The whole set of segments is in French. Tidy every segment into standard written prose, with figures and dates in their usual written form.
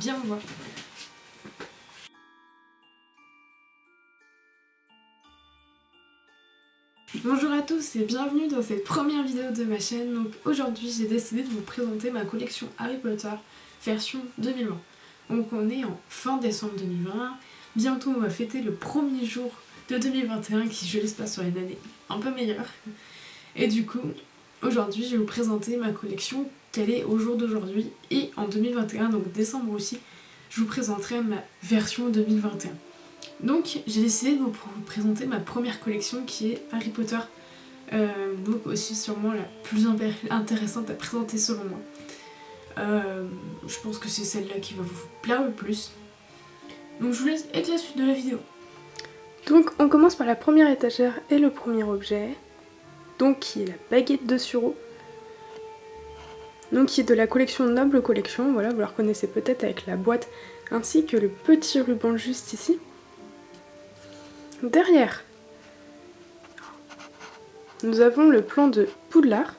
bien me voir. Bonjour à tous et bienvenue dans cette première vidéo de ma chaîne. Donc aujourd'hui j'ai décidé de vous présenter ma collection Harry Potter version 2020. Donc on est en fin décembre 2020, bientôt on va fêter le premier jour de 2021 qui je l'espère sera une année un peu meilleure. Et du coup aujourd'hui je vais vous présenter ma collection qu'elle est au jour d'aujourd'hui et en 2021, donc décembre aussi, je vous présenterai ma version 2021. Donc j'ai décidé de vous présenter ma première collection qui est Harry Potter, donc aussi sûrement la plus intéressante à présenter selon moi. Je pense que c'est celle-là qui va vous plaire le plus. Donc je vous laisse avec la suite de la vidéo. Donc on commence par la première étagère et le premier objet, donc qui est la baguette de Suro. Donc qui est de la collection Noble Collection, voilà, vous la reconnaissez peut-être avec la boîte ainsi que le petit ruban juste ici. Derrière, nous avons le plan de Poudlard,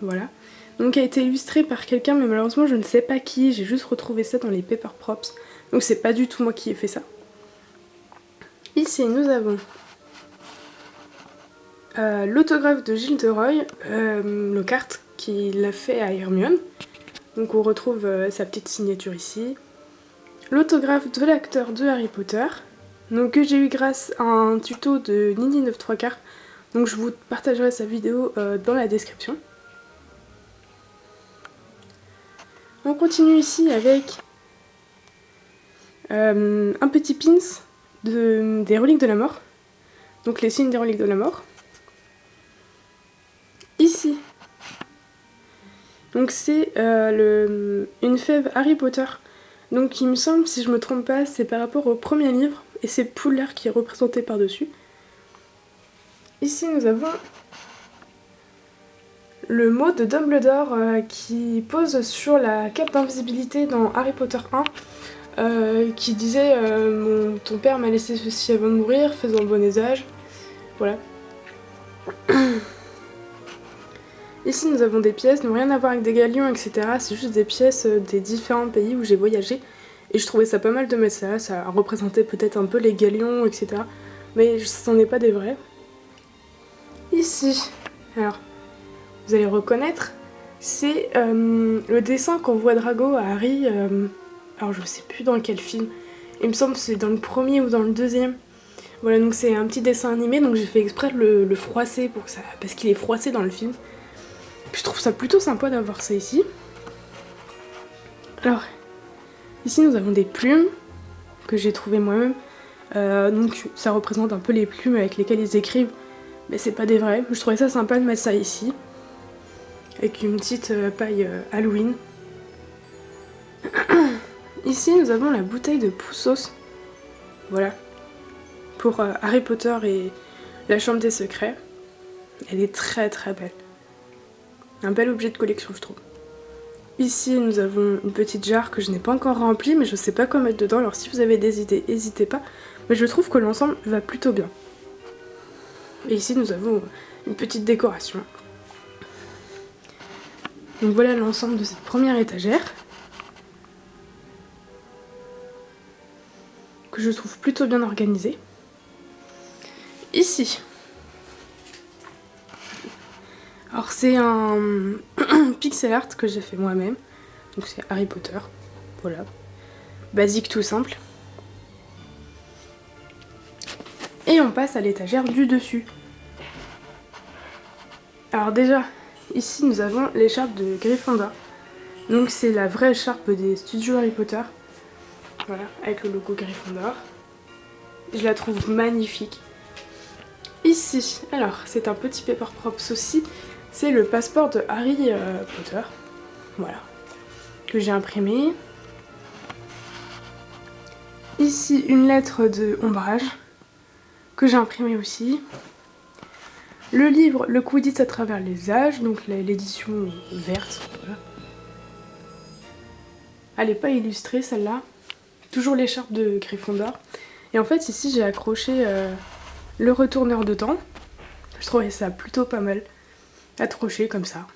voilà, donc qui a été illustré par quelqu'un, mais malheureusement je ne sais pas qui, j'ai juste retrouvé ça dans les Paper Props, donc c'est pas du tout moi qui ai fait ça. Ici nous avons l'autographe de Gilderoy, Lockhart, qui l'a fait à Hermione, donc on retrouve sa petite signature ici. L'autographe de l'acteur de Harry Potter, donc que j'ai eu grâce à un tuto de Nini 9 3/4, donc je vous partagerai sa vidéo dans la description. On continue ici avec un petit pins des reliques de la mort, donc les signes des reliques de la mort. Ici, donc c'est une fève Harry Potter. Donc il me semble, si je me trompe pas, c'est par rapport au premier livre, et c'est Poudlard qui est représenté par-dessus. Ici nous avons le mot de Dumbledore qui pose sur la cape d'invisibilité dans Harry Potter 1, qui disait ton père m'a laissé ceci avant de mourir, faisant le bon usage. Voilà. Ici nous avons des pièces, n'ont rien à voir avec des galions, etc. C'est juste des pièces des différents pays où j'ai voyagé. Et je trouvais ça pas mal de mettre ça, ça représentait peut-être un peu les galions, etc. Mais ce n'en est pas des vrais. Ici, alors, vous allez reconnaître, c'est le dessin qu'on voit Drago à Harry, alors je sais plus dans quel film. Il me semble que c'est dans le premier ou dans le deuxième. Voilà, donc c'est un petit dessin animé, donc j'ai fait exprès de le froisser pour que ça, parce qu'il est froissé dans le film. Puis je trouve ça plutôt sympa d'avoir ça ici. Alors, ici nous avons des plumes que j'ai trouvées moi-même. Donc ça représente un peu les plumes avec lesquelles ils écrivent, mais c'est pas des vrais. Je trouvais ça sympa de mettre ça ici, avec une petite paille Halloween. Ici nous avons la bouteille de Poussos, voilà, pour Harry Potter et la chambre des secrets. Elle est très très belle. Un bel objet de collection, je trouve. Ici, nous avons une petite jarre que je n'ai pas encore remplie, mais je sais pas quoi mettre dedans, alors si vous avez des idées, n'hésitez pas. Mais je trouve que l'ensemble va plutôt bien. Et ici, nous avons une petite décoration. Donc voilà l'ensemble de cette première étagère, que je trouve plutôt bien organisée. Ici, alors c'est un pixel art que j'ai fait moi-même, donc c'est Harry Potter, voilà, basique tout simple. Et on passe à l'étagère du dessus. Alors déjà, ici nous avons l'écharpe de Gryffondor, donc c'est la vraie écharpe des studios Harry Potter, voilà, avec le logo Gryffondor. Je la trouve magnifique. Ici, alors c'est un petit paper props aussi. C'est le passeport de Harry Potter, voilà, que j'ai imprimé. Ici, une lettre de Ombrage, que j'ai imprimé aussi. Le livre, le Quidditch à travers les âges, donc l'édition verte, voilà. Elle n'est pas illustrée celle-là. Toujours l'écharpe de Gryffondor. Et en fait, ici, j'ai accroché le retourneur de temps. Je trouvais ça plutôt pas mal. Accroché comme ça.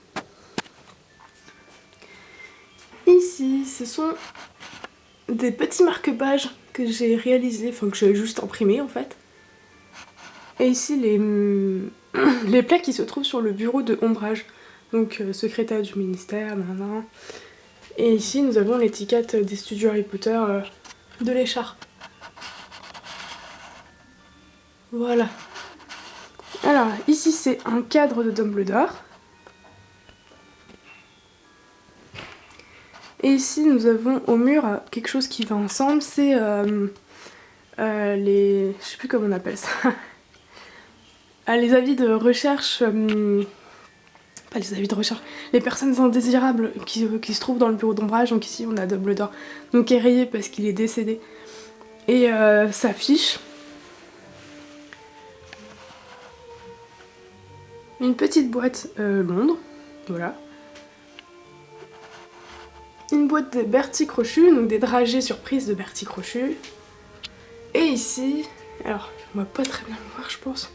Ici, ce sont des petits marque-pages que j'ai réalisés, enfin que j'ai juste imprimés en fait. Et ici les plaques qui se trouvent sur le bureau de ombrage, donc secrétaire du ministère, nanana. Et ici nous avons l'étiquette des studios Harry Potter de l'écharpe. Voilà. Alors ici c'est un cadre de Dumbledore. Et ici nous avons au mur quelque chose qui va ensemble, c'est les... je sais plus comment on appelle ça. Les avis de recherche... pas les avis de recherche, les personnes indésirables qui se trouvent dans le bureau d'ombrage. Donc ici on a Dumbledore, donc qui est rayé parce qu'il est décédé. Et sa fiche. Une petite boîte Londres, voilà. Une boîte de Bertie Crochu, donc des dragées surprises de Bertie Crochu. Et ici, alors on va pas très bien le voir je pense.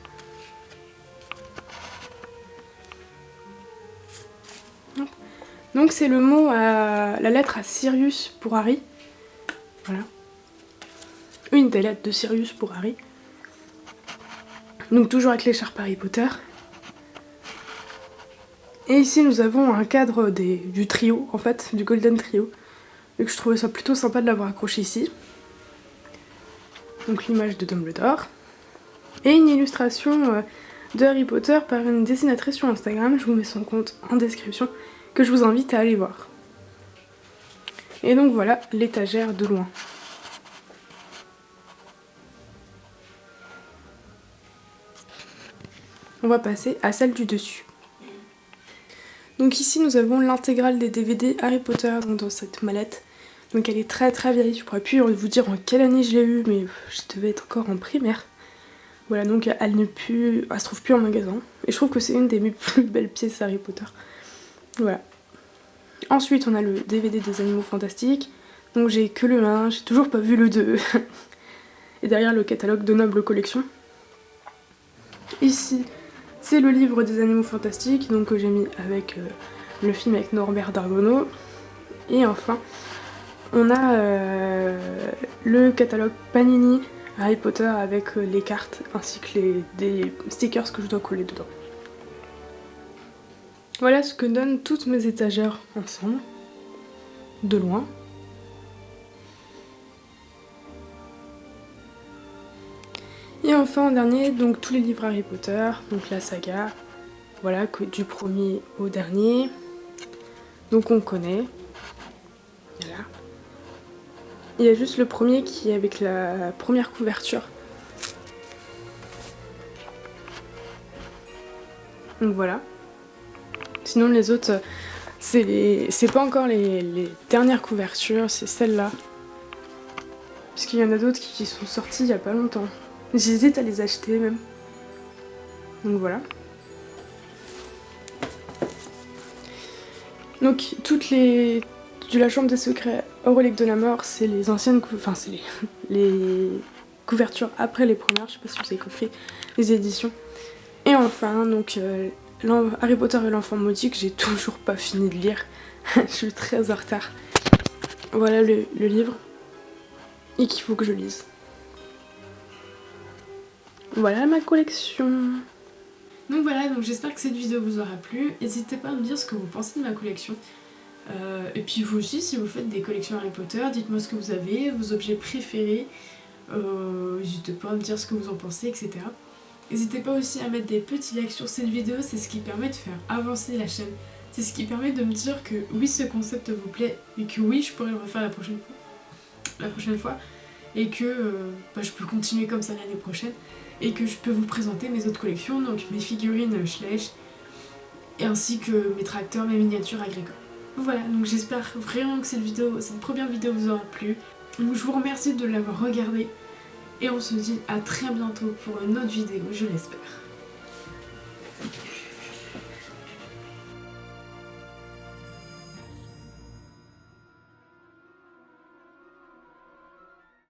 Donc c'est le mot la lettre à Sirius pour Harry. Voilà. Une des lettres de Sirius pour Harry. Donc toujours avec l'écharpe Harry Potter. Et ici nous avons un cadre du trio, en fait, du Golden Trio. Donc je trouvais ça plutôt sympa de l'avoir accroché ici. Donc l'image de Dumbledore. Et une illustration de Harry Potter par une dessinatrice sur Instagram, je vous mets son compte en description, que je vous invite à aller voir. Et donc voilà l'étagère de loin. On va passer à celle du dessus. Donc ici nous avons l'intégrale des DVD Harry Potter donc dans cette mallette. Donc elle est très très vieille, je pourrais plus vous dire en quelle année je l'ai eue, mais je devais être encore en primaire. Voilà, donc elle se trouve plus en magasin. Et je trouve que c'est une des mes plus belles pièces Harry Potter. Voilà. Ensuite on a le DVD des Animaux Fantastiques. Donc j'ai que le 1, j'ai toujours pas vu le 2. Et derrière le catalogue de Noble Collection. Ici c'est le livre des Animaux Fantastiques, donc que j'ai mis avec le film avec Norbert Dargono. Et enfin on a le catalogue Panini Harry Potter avec les cartes ainsi que des stickers que je dois coller dedans. Voilà ce que donnent toutes mes étagères ensemble, de loin. Et enfin en dernier, donc tous les livres Harry Potter, donc la saga, voilà, du premier au dernier. Donc on connaît. Voilà. Il y a juste le premier qui est avec la première couverture. Donc voilà. Sinon les autres, c'est pas encore les dernières couvertures, c'est celle-là. Parce qu'il y en a d'autres qui sont sorties il y a pas longtemps. J'hésite à les acheter même. Donc voilà. Donc toutes les... de la chambre des secrets au relique de la mort, c'est les anciennes... Enfin c'est les couvertures après les premières, je sais pas si vous avez compris, les éditions. Et enfin, donc Harry Potter et l'enfant maudit que j'ai toujours pas fini de lire. Je suis très en retard. Voilà le livre. Et qu'il faut que je lise. Voilà ma collection. Donc voilà, donc j'espère que cette vidéo vous aura plu. N'hésitez pas à me dire ce que vous pensez de ma collection. Et puis vous aussi, si vous faites des collections Harry Potter, dites-moi ce que vous avez, vos objets préférés. N'hésitez pas à me dire ce que vous en pensez, etc. N'hésitez pas aussi à mettre des petits likes sur cette vidéo, c'est ce qui permet de faire avancer la chaîne. C'est ce qui permet de me dire que oui, ce concept vous plaît et que oui, je pourrais le refaire la prochaine fois. Et que je peux continuer comme ça l'année prochaine. Et que je peux vous présenter mes autres collections, donc mes figurines Schleich, et ainsi que mes tracteurs, mes miniatures agricoles. Voilà, donc j'espère vraiment que cette première vidéo vous aura plu. Donc je vous remercie de l'avoir regardée, et on se dit à très bientôt pour une autre vidéo, je l'espère.